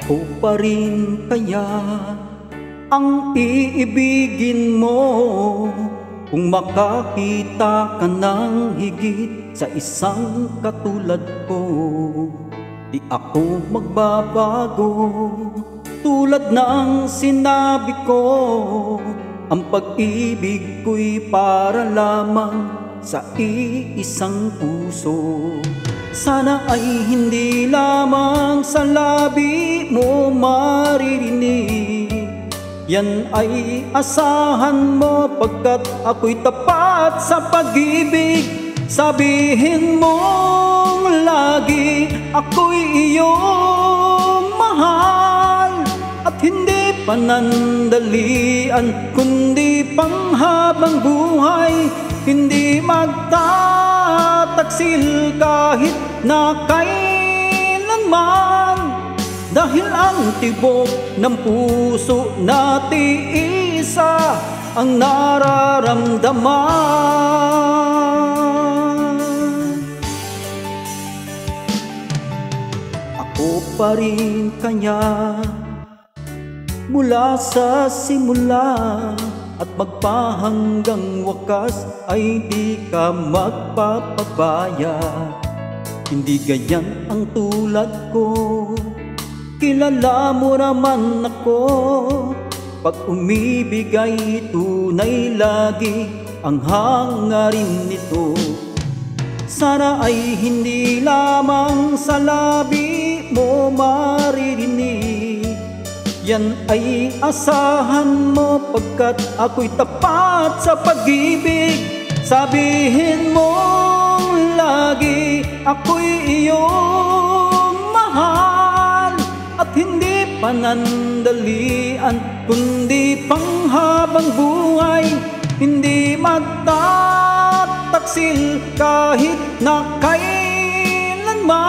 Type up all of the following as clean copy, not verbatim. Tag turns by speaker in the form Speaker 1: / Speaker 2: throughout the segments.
Speaker 1: Ako pa rin kaya ang iibigin mo kung makakita ka ng higit sa isang katulad ko. Di ako magbabago, tulad ng sinabi ko. Ang pag-ibig ko'y para lamang sa iisang puso. Sana ay hindi lamang sa labi mo maririnig, yan ay asahan mo pagkat ako'y tapat sa pag-ibig. Sabihin mong lagi ako'y iyong mahal, at hindi panandalian kundi panghabang buhay. Hindi magtataksil kahit na kailanman, dahil ang tibok ng puso natin isa ang nararamdaman. Ako pa rin kaya mula sa simula, at magpahanggang wakas ay di ka magpapabaya. Hindi ganyan ang tulad ko, kilala mo naman ako. Pag umibig ay tunay lagi ang hangarin nito. Sana ay hindi lamang sa labi mo maririnig, yan ay asahan mo pagkat ako'y tapat sa pag-ibig. Sabihin mong lagi ako'y iyong mahal, at hindi panandalian kundi panghabang buhay. Hindi magtataksil kahit na kailanman,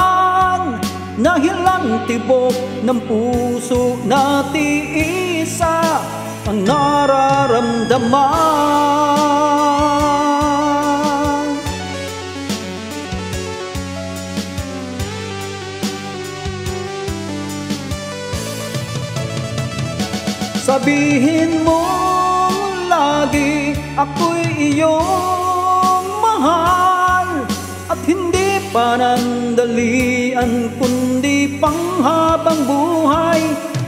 Speaker 1: dahil ang tibok ng puso natin isa ang nararamdaman. Sabihin mo lagi ako'y iyong mahal, at hindi panandalian kundi panghabang buhay.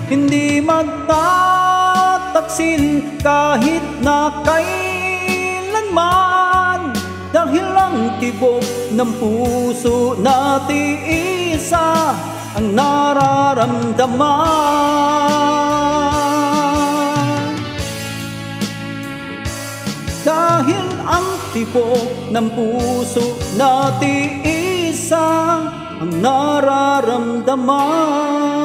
Speaker 1: Hindi magtataksil kahit na kailanman, dahil ang tibok ng puso natin isa ang nararamdaman. Dahil ang tibok ng puso natin isa ang nararamdaman.